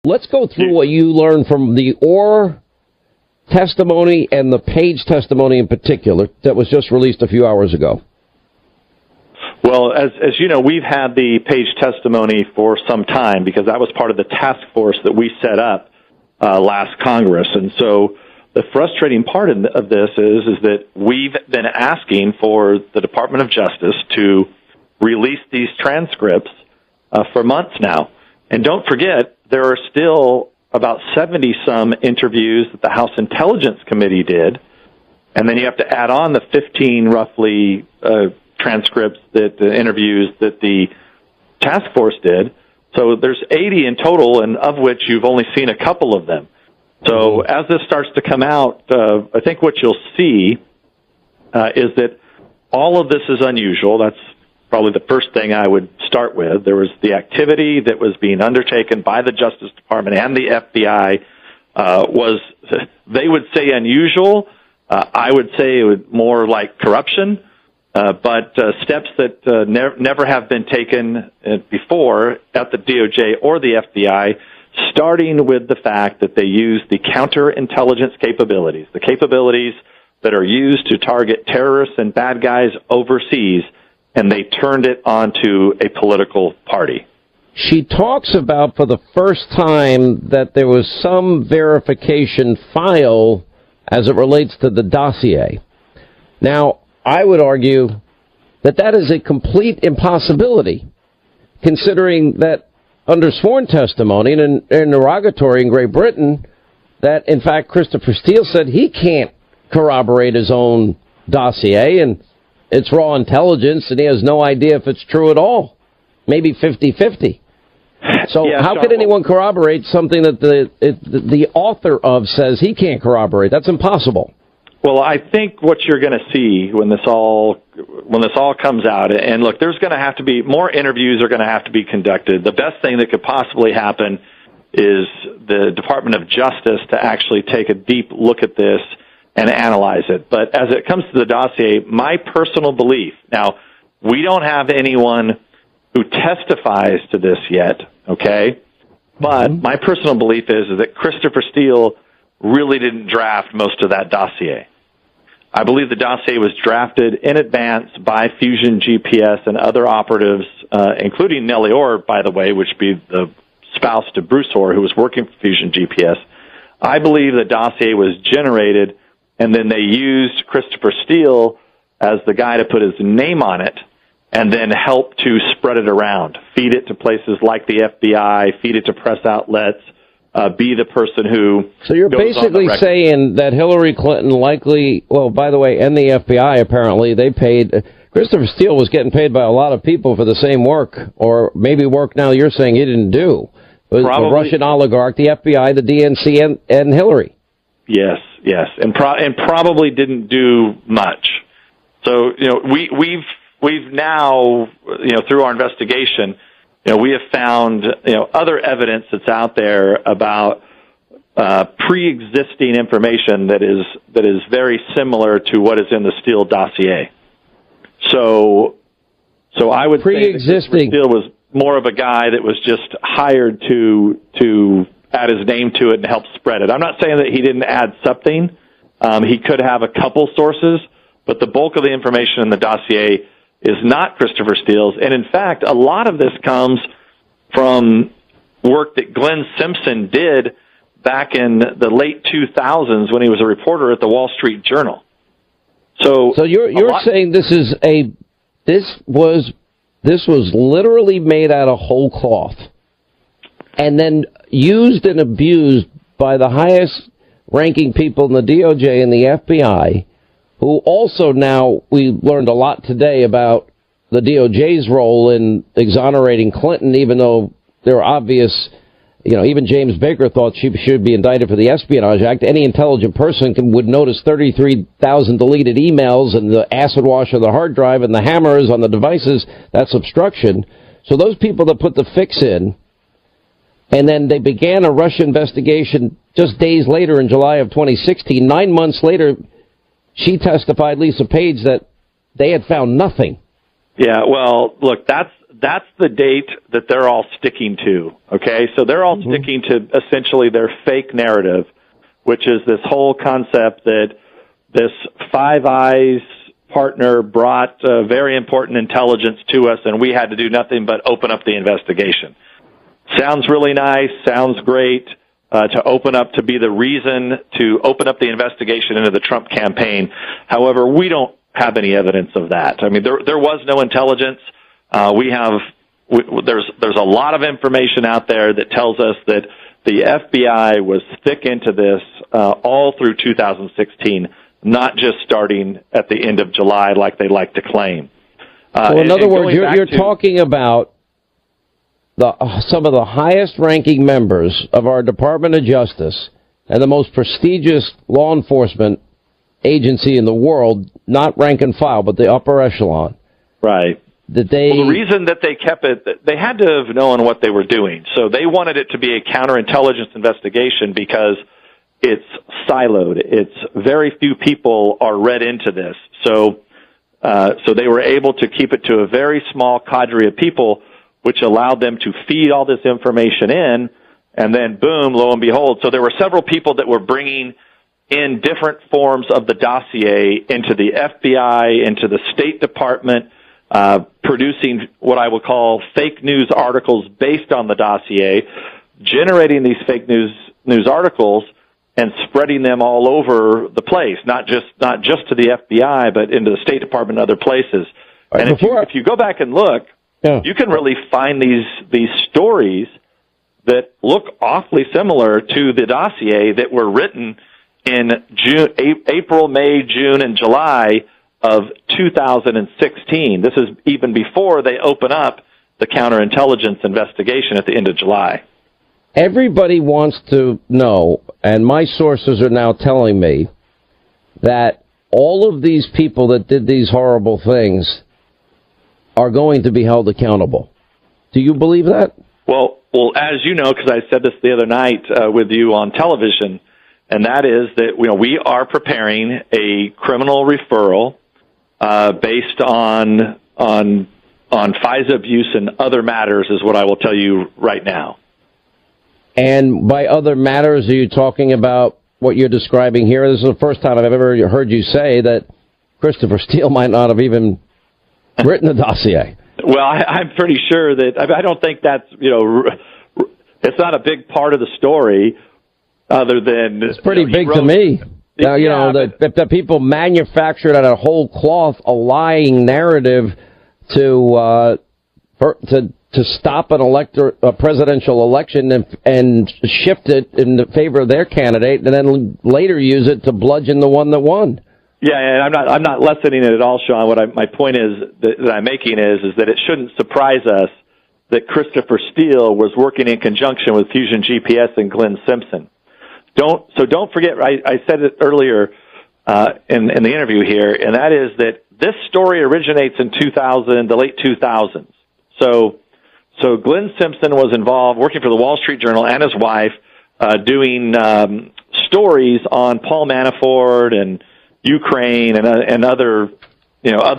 Let's go through what you learned from the Orr testimony and the Page testimony in particular that was just released a few hours ago. Well, as you know, we've had the Page testimony for some time because that was part of the task force that we set up last Congress. And so the frustrating part of this is that we've been asking for the Department of Justice to release these transcripts for months now. And don't forget, there are still about 70-some interviews that the House Intelligence Committee did, and then you have to add on the 15, roughly, transcripts, the interviews that the task force did. So there's 80 in total, and of which you've only seen a couple of them. So as this starts to come out, I think what you'll see is that all of this is unusual. That's probably the first thing I would start with. There was the activity that was being undertaken by the Justice Department and the FBI was, they would say unusual. I would say it was more like corruption, but steps that never have been taken before at the DOJ or the FBI, starting with the fact that they use the counterintelligence capabilities, the capabilities that are used to target terrorists and bad guys overseas, and they turned it onto a political party. She talks about, for the first time, that there was some verification file as it relates to the dossier. Now, I would argue that that is a complete impossibility, considering that under sworn testimony and in interrogatory in Great Britain, that, in fact, Christopher Steele said he can't corroborate his own dossier, and it's raw intelligence, and he has no idea if it's true at all. Maybe 50-50. So yeah, how could anyone corroborate something that the author of says he can't corroborate? That's impossible. Well, I think what you're going to see when this all comes out, and look, there's going to have to be more interviews are going to have to be conducted. The best thing that could possibly happen is the Department of Justice to actually take a deep look at this and analyze it. But as it comes to the dossier, my personal belief, now, we don't have anyone who testifies to this yet, okay? But my personal belief is that Christopher Steele really didn't draft most of that dossier. I believe the dossier was drafted in advance by Fusion GPS and other operatives, including Nellie Orr, by the way, which would be the spouse to Bruce Orr, who was working for Fusion GPS. I believe the dossier was generated, and then they used Christopher Steele as the guy to put his name on it, and then help to spread it around, feed it to places like the FBI, feed it to press outlets, be the person who... So you're basically saying that Hillary Clinton likely, well, by the way, and the FBI apparently, they paid... Christopher Steele was getting paid by a lot of people for the same work, or maybe work now you're saying he didn't do. It was the Russian oligarch, the FBI, the DNC, and Hillary. Yes, and probably didn't do much. So, you know, we've now, you know, through our investigation, you know, we have found, you know, other evidence that's out there about pre-existing information that is very similar to what is in the Steele dossier. So I would say that Steele was more of a guy that was just hired to add his name to it and help spread it. I'm not saying that he didn't add something. He could have a couple sources, but the bulk of the information in the dossier is not Christopher Steele's. And in fact, a lot of this comes from work that Glenn Simpson did back in the late 2000s when he was a reporter at the Wall Street Journal. So you're saying this was literally made out of whole cloth and then used and abused by the highest ranking people in the DOJ and the FBI, who also now, we learned a lot today about the DOJ's role in exonerating Clinton, even though there are obvious, you know, even James Baker thought she should be indicted for the Espionage Act. Any intelligent person would notice 33,000 deleted emails and the acid wash of the hard drive and the hammers on the devices. That's obstruction. So those people that put the fix in, and then they began a Russia investigation just days later in July of 2016. 9 months later, she testified, Lisa Page, that they had found nothing. Yeah, well, look, that's that's the date that they're all sticking to. Okay, so they're all sticking to essentially their fake narrative, which is this whole concept that this Five Eyes partner brought very important intelligence to us, and we had to do nothing but open up the investigation. Sounds really nice. Sounds great. To open up, to be the reason to open up the investigation into the Trump campaign. However, we don't have any evidence of that. I mean, there was no intelligence. There's a lot of information out there that tells us that the FBI was thick into this all through 2016, not just starting at the end of July like they like to claim. So in other words, you're talking about some of the highest-ranking members of our Department of Justice and the most prestigious law enforcement agency in the world, not rank and file, but the upper echelon. Right. The reason that they kept it, they had to have known what they were doing. So they wanted it to be a counterintelligence investigation because it's siloed. It's very few people are read into this. So they were able to keep it to a very small cadre of people, which allowed them to feed all this information in, and then boom, lo and behold. So there were several people that were bringing in different forms of the dossier into the FBI, into the State Department, producing what I would call fake news articles based on the dossier, generating these fake news articles and spreading them all over the place, not just to the FBI, but into the State Department and other places. And if you go back and look, you can really find these stories that look awfully similar to the dossier that were written in April, May, June, and July of 2016. This is even before they open up the counterintelligence investigation at the end of July. Everybody wants to know, and my sources are now telling me, that all of these people that did these horrible things are going to be held accountable. Do you believe that? Well, as you know, because I said this the other night with you on television, and that is that we are preparing a criminal referral based on FISA abuse and other matters, is what I will tell you right now. And by other matters, are you talking about what you're describing here? This is the first time I've ever heard you say that Christopher Steele might not have even written a dossier. Well, I'm pretty sure that I don't think that's it's not a big part of the story, other than it's pretty big to me. Now that people manufactured out of whole cloth a lying narrative to stop a presidential election and shift it in favor of their candidate, and then later use it to bludgeon the one that won. Yeah, and I'm not lessening it at all, Sean. My point is that I'm making is that it shouldn't surprise us that Christopher Steele was working in conjunction with Fusion GPS and Glenn Simpson. Don't forget. I said it earlier in the interview here, and that is that this story originates in the late 2000s. So Glenn Simpson was involved working for the Wall Street Journal and his wife doing stories on Paul Manafort and Ukraine and other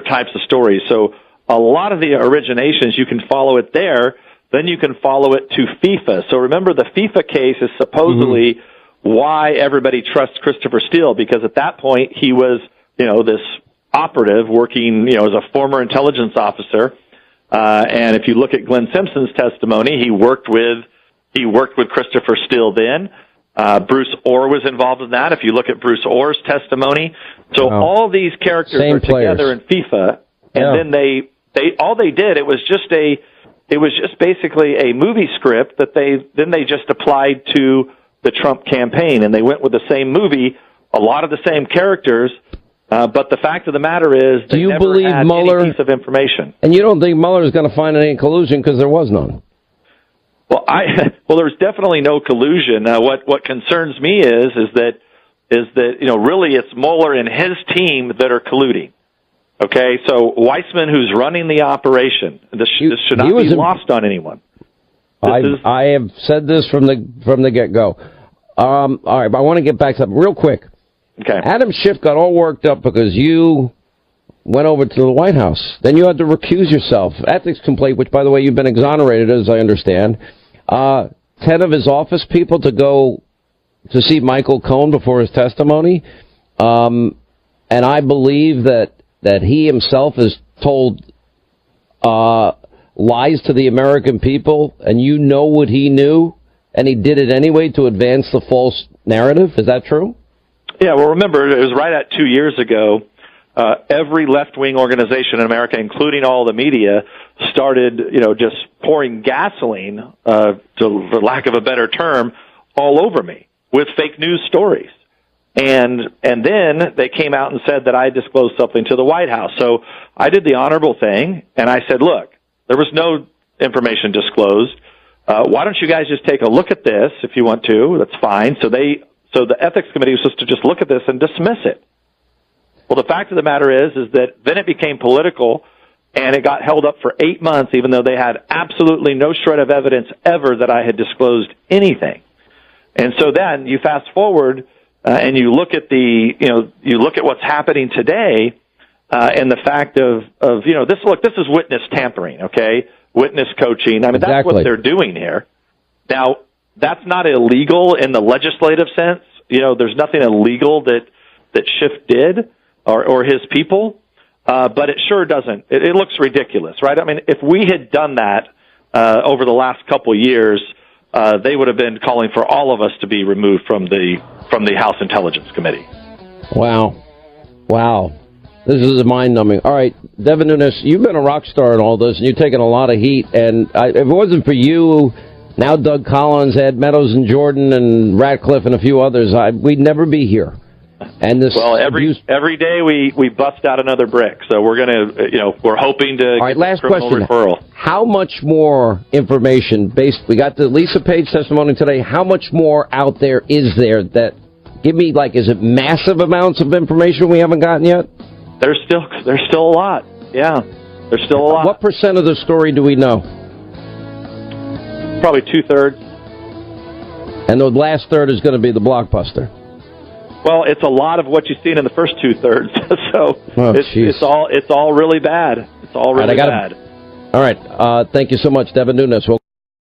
types of stories. So a lot of the originations, you can follow it there. Then you can follow it to FIFA. So remember, the FIFA case is supposedly why everybody trusts Christopher Steele, because at that point he was this operative working as a former intelligence officer. And if you look at Glenn Simpson's testimony, he worked with Christopher Steele then. Bruce Orr was involved in that. If you look at Bruce Orr's testimony, all these characters are together in FIFA, and then all they did, it was just basically a movie script that they just applied to the Trump campaign, and they went with the same movie, a lot of the same characters. But the fact of the matter is, they never had any piece of information. And you don't think Mueller is going to find any collusion because there was none? Well, there's definitely no collusion. What concerns me is that really it's Mueller and his team that are colluding. Okay, so Weissman, who's running the operation, this should not be lost on anyone. I have said this from the get-go. All right, but I want to get back to that real quick. Okay. Adam Schiff got all worked up because you went over to the White House. Then you had to recuse yourself. Ethics complaint, which, by the way, you've been exonerated, as I understand. 10 of his office people to go to see Michael Cohen before his testimony. And I believe that he himself has told lies to the American people, and you know what he knew, and he did it anyway to advance the false narrative. Is that true? Yeah, well, remember, it was right at 2 years ago. Every left-wing organization in America, including all the media, started, just pouring gasoline, for lack of a better term, all over me with fake news stories. And then they came out and said that I disclosed something to the White House. So I did the honorable thing, and I said, look, there was no information disclosed. Why don't you guys just take a look at this if you want to? That's fine. So the ethics committee was supposed to just look at this and dismiss it. Well, the fact of the matter is that then it became political, and it got held up for 8 months, even though they had absolutely no shred of evidence ever that I had disclosed anything. And so then you fast forward, and you look at you look at what's happening today, and the fact of this is witness tampering, okay? Witness coaching. I mean, exactly. That's what they're doing here. Now, that's not illegal in the legislative sense. There's nothing illegal that Schiff did or his people, but it sure doesn't. It looks ridiculous, right? I mean, if we had done that over the last couple of years, they would have been calling for all of us to be removed from the House Intelligence Committee. Wow. This is mind-numbing. All right, Devin Nunes, you've been a rock star in all this, and you've taken a lot of heat. And if it wasn't for you, now Doug Collins, Ed Meadows, and Jordan, and Ratcliffe, and a few others, we'd never be here. And this every day we bust out another brick. So we're gonna, we're hoping to. All right, get last criminal question. Referral. How much more information? We got the Lisa Page testimony today. How much more out there is there that? Give me is it massive amounts of information we haven't gotten yet? There's still a lot. Yeah, there's still a lot. What percent of the story do we know? Probably 2/3. And the last third is going to be the blockbuster. Well, it's a lot of what you've seen in the first 2/3. So it's all really bad. It's all really bad. All right. Thank you so much, Devin Nunes.